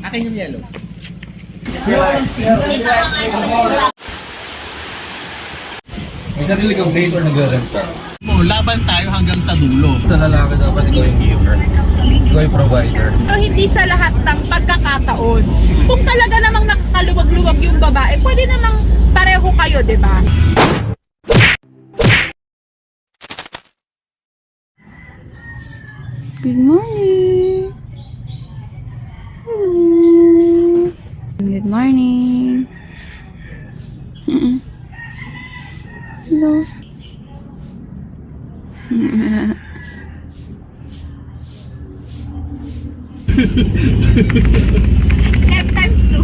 Akin yung yellow. May sarili kang base or nag-rent ka? Laban tayo hanggang sa dulo. Sa lalaki dapat ikaw yung giver. Ikaw yung provider. Pero hindi sa lahat ng pagkakataon. Kung talaga namang nakakaluwag-luwag yung babae, pwede namang pareho kayo, di ba? Good morning. Hello. Good morning. Hello. Times 2.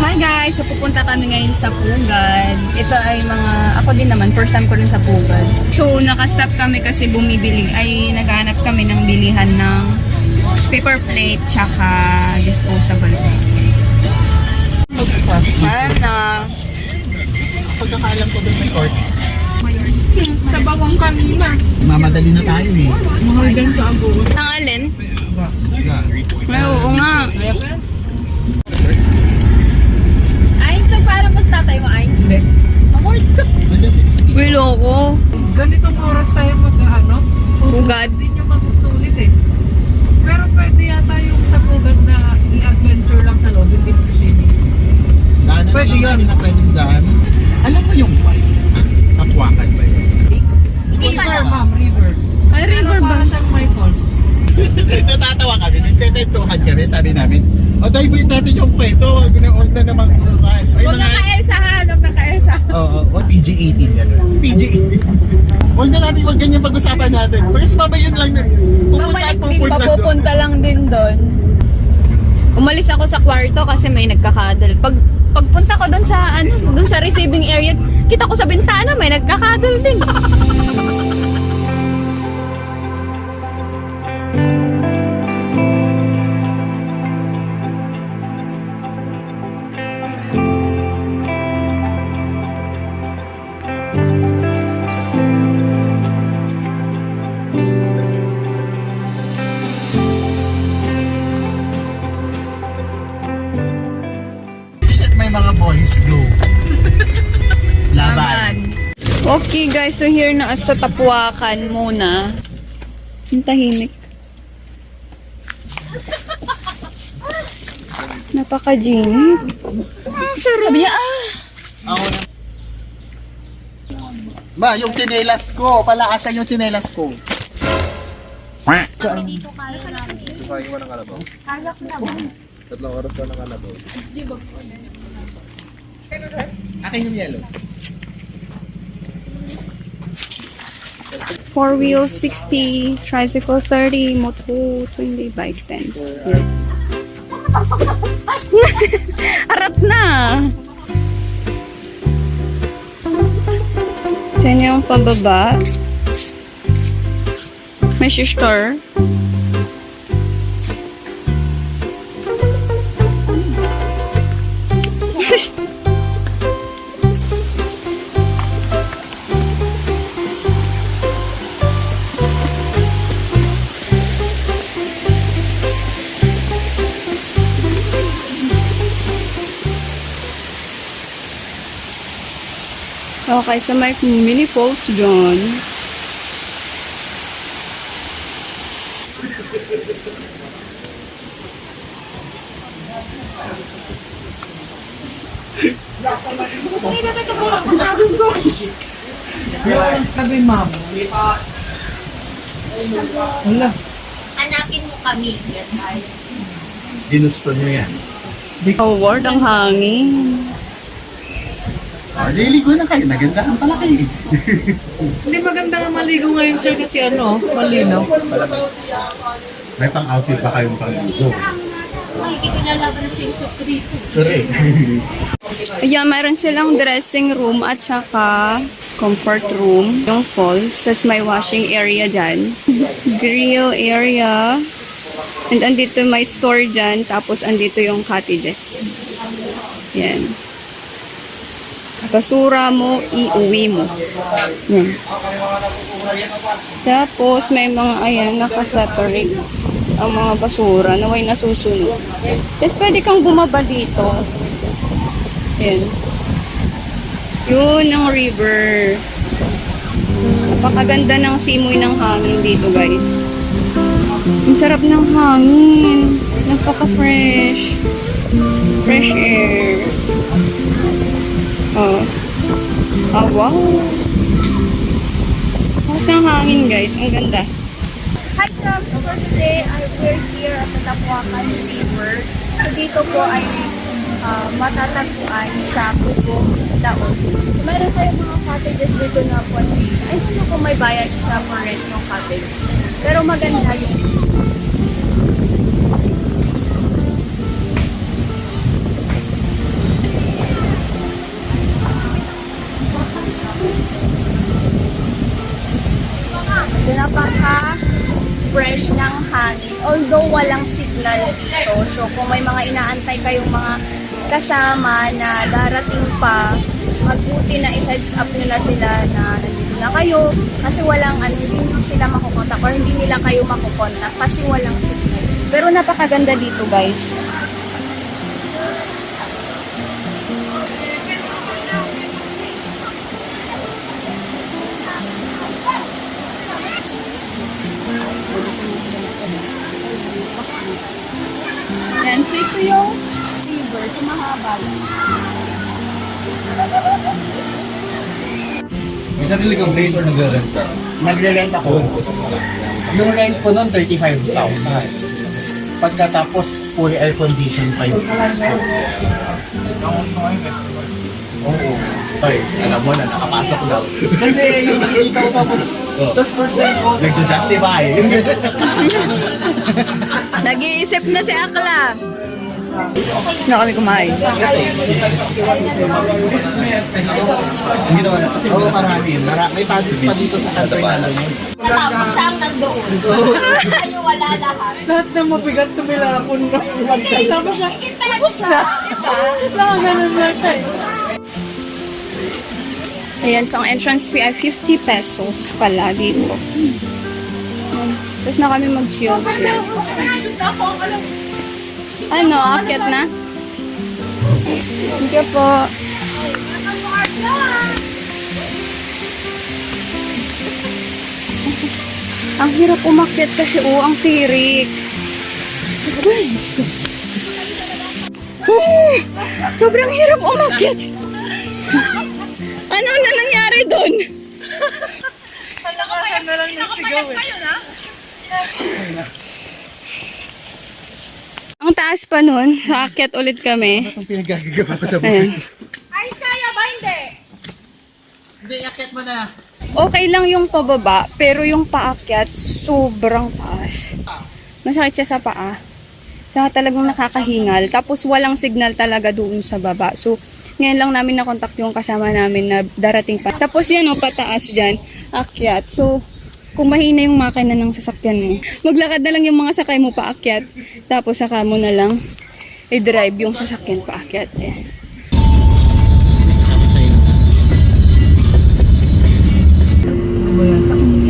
Hi guys! So pupunta kami ngayon sa Pugad. Ito ay ako din naman, first time ko rin sa Pugad. So nakastop kami kasi naghahanap kami ng bilihan ng paper plate tsaka disposable pieces. Sana. Pagkakaalam ko doon may court. Sa bawang kanina. Mamadali na tayo eh. Mahal din sa abot. Tangalin? Yeah. Ay, oo nga. Ayun, parang mas tatay mo, ayun. Amort ka. Nandiyan si Uy, loko. Ganitong oras tayo Pugad. Hindi nyo masusulit eh. Pero pwede yata yung sa Pugad na i-adventure lang sa loob, hindi mo swimming. daanan Pwede lang yun. natin na pwedeng daan. Alam mo yung vibe? Kapwakan ba yun? River, ma'am, river. Ay, river Pero ba? para siyang may falls. Natatawa kami, nagkakwentuhan kami, sabi namin, divert natin yung kwento, huwag na namang kumain. Ay, Huwag naka-elsa ha, huwag naka-elsa. Oo, PG-18 yan. PG-18. Huwag na natin, huwag ganyan pag-usapan natin. Pagkas yun lang na, pupunta at pupunta doon. Papupunta lang din doon. Umalis ako sa kwarto kasi may nagkakadal. Pagpunta ko doon sa receiving area, kita ko sa bintana may nagkakadal din. Shit, may mga boys go. Laban. Okay guys, so here na sa Tapuakan muna. Ang tahimik. Napaka-jinip. Sabi niya, Ba, yung tsinelas ko, palakasan yung tsinelas ko. Susayang mo ng kalabaw? Kaya ko naman. 3 oras pa ng kalabaw. Akin yung yellow. 4 wheels 60, tricycle 30, moto 20, bike 10. Yeah. Harap na! Diyan yung pababa. May store. Okay, so may mini falls dyan. Sabi, ma'am. Wala. Hanapin mo kami. Ginusto nyo yan. Award ang hangin. Liligo na kayo, nagandahan pala kayo. Hindi maganda nga maligo ngayon, sir, kasi malinaw. May pang-outfit ba kayong pang-ligo? Makikilalaban na swimsuit rito. Correct. Ayan, mayroon silang dressing room at saka comfort room. Yung falls, tas may washing area dyan. Grill area. And andito may store dyan, tapos andito yung cottages. Yan. Basura mo, iuwi mo. Yan. Tapos may mga, ayan, nakaseparate. ang mga basura na may nasusunod. Tapos pwede kang bumaba dito. Ayan. Yun ang river. Napakaganda ng simoy ng hangin dito, guys. Ang sarap ng hangin. Napaka-fresh. Fresh air. Oh. Oh, wow. Tapos ng hangin, guys. Ang ganda. Hi, Sam! So for today, we're here at the Tapuacan River. So dito po ay matatagpuan sa Bugong Daon. So mayroon tayong mga cottages dito na po. I don't know kung may bayad siya for rent ng cottage. Pero maganda yun. So napaka-fresh ng hangin. Although walang signal dito. So kung may mga inaantay kayong mga kasama na darating pa, magbuti na i-heads up nila sila na nandito na kayo. Kasi walang hindi nyo sila makukontak or hindi nila kayo makukontak kasi walang signal. Pero napakaganda dito, guys. Yan, so ito yung river, so mahaba. May sarili kang place or nag-rent ka? Nagre-rent ako. Yung rent ko noon, 35,000. Pagkatapos, full air condition pa yun. Oo. Ay, alam mo na, nakapasok daw. Kasi yung nakikita ko tapos first time ko. Nagdo-justify. Nag-iisip na si Akla. Gusto na kami kumain. Hindi naman kasi Oo, marami. May padis pa dito sa San Fernando. Natapos siyang nandoon. Kayo wala lahat. Lahat na mabigat tumilapon na. Tapos siya, tapos na. Nakaganon lang tayo. Ayan, so ang entrance fee ay 50 pesos pala dito. Tapos na kami mag-chill. Ano, akit na? Thank you po. Ang hirap umakyat kasi ang tirik. Sobrang hirap umakyat. Ano na nangyari doon? Kalakasan na lang ng sigaw eh. Ang taas pa nun. So, akyat ulit kami. Ang pinagagagawa ko sa Ayan. buhay. Ay, kaya ba hindi? Hindi, akit mo na. Okay lang yung pababa, pero yung paakyat, sobrang taas. Masakit siya sa paa. Saka talagang nakakahingal. Tapos walang signal talaga doon sa baba. So, ngayon lang namin na-contact yung kasama namin na darating pa. Tapos yan o, pataas dyan, akyat. So, kung mahina yung makina ng sasakyan mo, maglakad na lang yung mga sakay mo paakyat. Tapos saka mo na lang i-drive yung sasakyan paakyat. Ayan.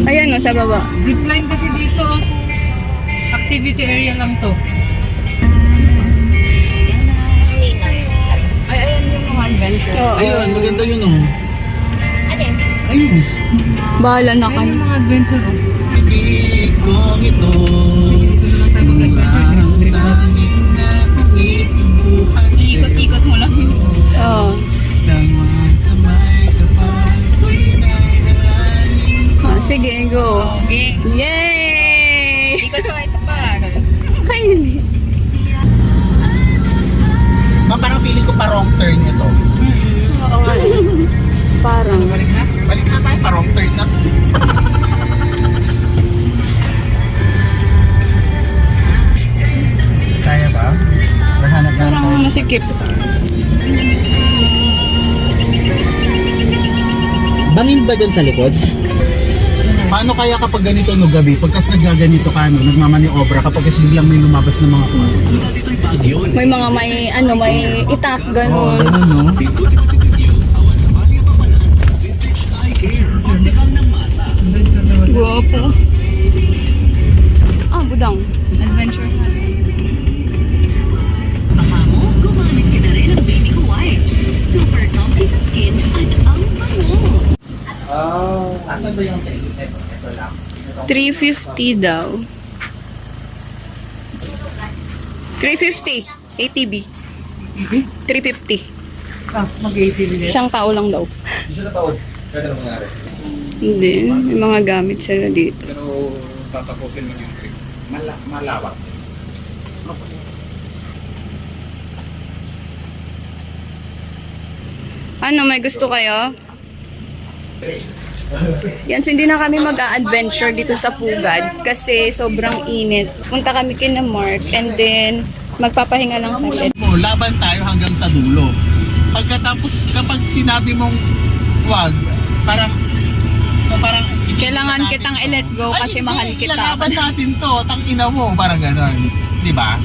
Ayan o, sa baba. Zipline kasi dito. Activity area lang to. Ay, ayan yung mga adventure. Oo. Ayun, maganda yun oh. Alin? Ayun. Bahala na Ayan kayo. yung mga adventure. Ibig kong ito. Iikot-ikot mo lang yun. Oo. Sige, go. Yay! Ikot ka isa pa. Kainis. Parang feeling ko pa wrong turn ito. Parang. Balik na tayo, pa wrong turn na. Kaya ba? Nahanap na Parang tayo. nasikip. Bangin ba dyan sa likod? Paano kaya kapag ganito no gabi, pagkas nagaganito ka no, nagmamaniobra kapag kasi biglang may lumabas na mga kwan? May mga may itak, Oo, gano'n. ganun no? Guwapo. Ah, budang. 350 daw. 350. ATB. 350. Ah, mag-80 din. Isang tao lang daw. Hindi siya nataon. Pwede na mangyari. Hindi. May mga gamit sila dito. Pero tatapusin mo yung trip. Malawak. Ano, may gusto kayo? Yan, so hindi na kami mag-a-adventure dito sa Pugad kasi sobrang init. Punta kami kina Mark and then magpapahinga lang saglit. Laban tayo hanggang sa dulo. Pagkatapos, kapag sinabi mong wag, parang Kailangan kitang i-let go kasi mahal kita. Ilalaban natin to, tangina mo, parang gano'n. Di ba?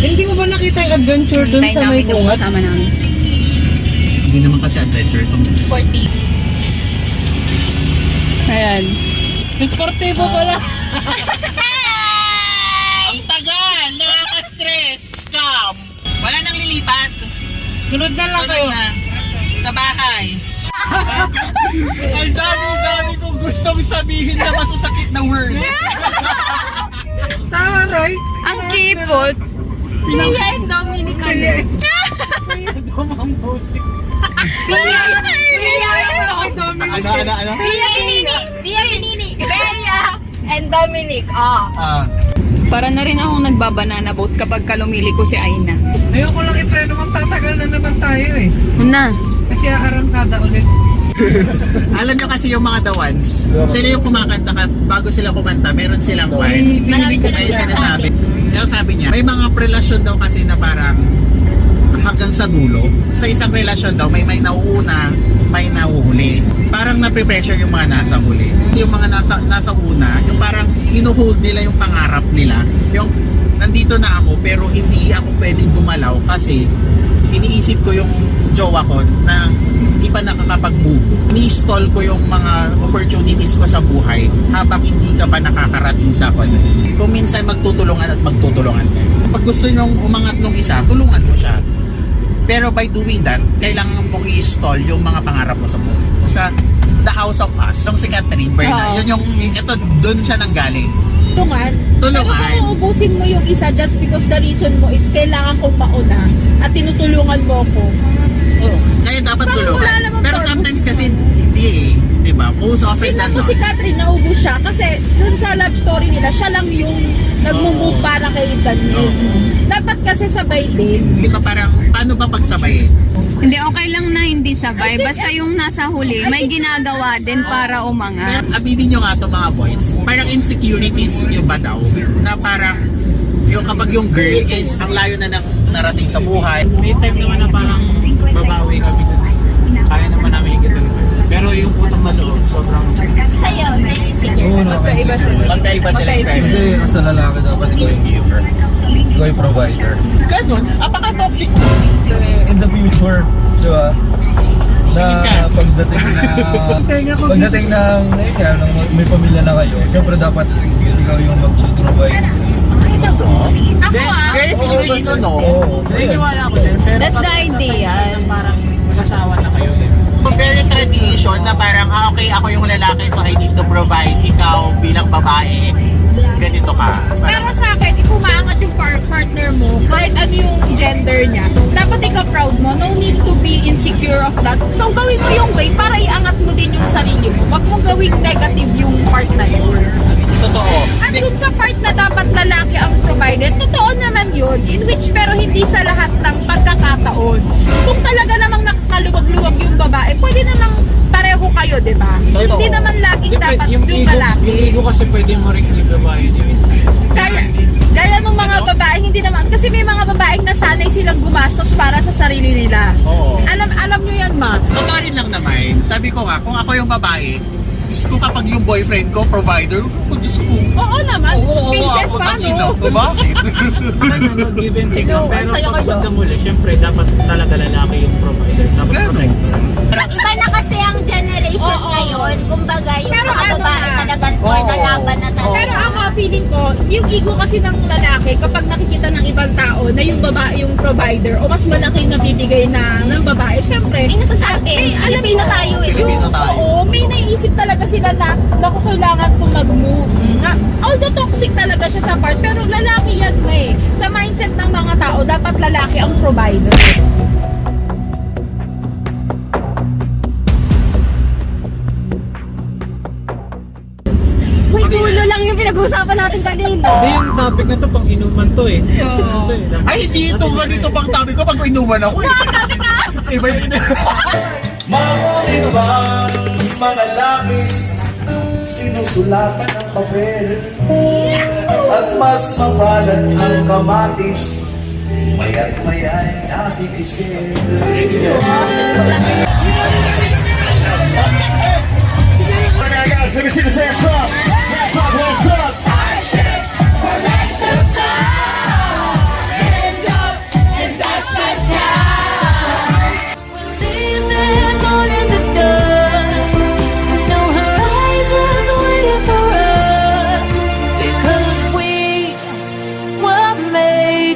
Hindi mo ba nakita yung adventure dun sa may bungat? kasama namin. Hindi naman kasi adventure itong Sporty. Ayan. Desportivo pala. Ang tagal! Nakaka-stress! Scam! Wala nang lilipat. Sunod na lang kayo. Sunod na. Sa bahay. Ang dami-dami kong gustong sabihin na masasakit na word. Tama, Roy. Ang kipot. Pia and Dominic ano? Ano? Pia Inini. Bea and Dominic. Ah, Para na rin akong nagbabanana boat kapag kalumili ko si Aina. Ayoko lang i-preno, magtatagal na naman tayo eh. Na. Kasi arangkada ulit. alam nyo kasi yung mga the ones, sila yung kumakanta bago sila kumanta, meron silang wine. Marami Kaya sinasabi. Kaya sabi niya, may mga relasyon daw kasi na parang hanggang sa dulo. Sa isang relasyon daw, may nauuna, may nauhuli. Parang nape-pressure yung mga nasa huli. Yung mga nasa una, yung parang inuhold nila yung pangarap nila. Yung nandito na ako pero hindi ako pwedeng gumalaw kasi iniisip ko yung jowa ko na hindi pa nakakapag-move. Ni-stall ko yung mga opportunities ko sa buhay habang hindi ka pa nakakarating sa ako. Kung minsan magtutulungan at magtutulungan kayo. Pag gusto nyong umangat nung isa, tulungan mo siya. Pero by doing that, kailangan mong i-stall yung mga pangarap mo sa buhay. Sa The House of Us, yung si Catherine Bernard, yun yung, ito, doon siya nanggaling. Tulungan. Tulungan. Pero kung uubusin mo yung isa just because the reason mo is kailangan kong mauna at tinutulungan mo ko. Oo, kaya dapat Parang tulungan. wala namang Pero purpose. sometimes kasi hindi eh. Diba? Most often Tingnan na mo si Catherine, naubos siya kasi dun sa love story nila, siya lang yung nagmumove para kay Daniel. Dapat kasi sabay din. Di ba parang, paano ba pagsabayin? Hindi, okay lang na hindi sabay. Basta yung nasa huli, may ginagawa din para Pero umangat. aminin nyo nga to mga boys, parang insecurities nyo ba daw? Na parang, yung kapag yung girl is ang layo na nang narating sa buhay. May time naman na parang babawi kami dun. Kaya naman namin higitan. Pero yung utang na loob, sobrang... Sa'yo, insecure. Magkaiba sila yung Kasi sa lalaki dapat ikaw yung giver. Ikaw yung provider. Ganun, apaka-toxic mo. In the future, di ba? Na pagdating ng may pamilya na kayo, syempre dapat ikaw yung mag-provide. Ako Very Filipino, no? Oo. Naniniwala ko din, pero That's the ideal. parang mag-asawa na kayo. Very tradition na parang, okay, ako yung lalaki so I need to provide. Ikaw bilang babae, ganito ka. Pero sa akin, kung umaangat yung partner mo, kahit ano yung gender niya, dapat ikaw proud mo. No need to be insecure of that. So, gawin mo yung way para iangat mo din yung sarili mo. Huwag mong gawing negative yung part na yun. Totoo. At dun sa part na dapat lalaki ang provided, totoo naman yun. In which, pero hindi sa lahat ng pagkakataon. Kung talaga namang nakakaluwag-luwag yung babae, pwede namang pareho kayo, di ba? Totoo. Hindi naman laging dapat yung Yung lalaki. ego kasi pwede mo rin i-babae. Gaya ng mga babae, hindi naman. Kasi may mga babaeng nasanay silang gumastos para sa sarili nila. Oo. Alam nyo yan, ma. Totoo rin lang naman. Sabi ko nga, kung ako yung babae, gusto ko kapag yung boyfriend ko, provider, Diyos ko. Oo naman. Oo, Princess ako, pa, tangina. no? Bakit? Ano, give and take lang. Pero sa'yo pag kayo. bandang huli, syempre, dapat talaga lalaki yung provider. Dapat Gano'n. protector. Iba na kasi ang generation Oo. ngayon. Kumbaga, yung Pero mga ano babae na? talagang for the Oo. laban na talaga. Pero ako, feeling ko, yung ego kasi ng lalaki, kapag nakikita ng ibang tao na yung babae yung provider o mas malaki na bibigay ng babae, syempre, May nasasabi, Pilipino tayo eh. Pilipino tayo. Oo, may naiisip talaga sila na, naku, kailangan kong mag-move. Na, although toxic talaga siya sa part, pero lalaki yan na eh. Sa mindset ng mga tao, dapat lalaki ang provider. May gulo lang yung pinag-uusapan natin kanina. Hindi, yung topic na to, pang inuman to eh. Ito eh, dapat- Ay, hindi ito. Ganito pang tabi ko pag inuman ako. Iba yun. Mabuti bang mga lapis sinusulatan ng papel at mas mapalad ang kamatis maya't maya'y nabibisil.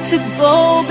To go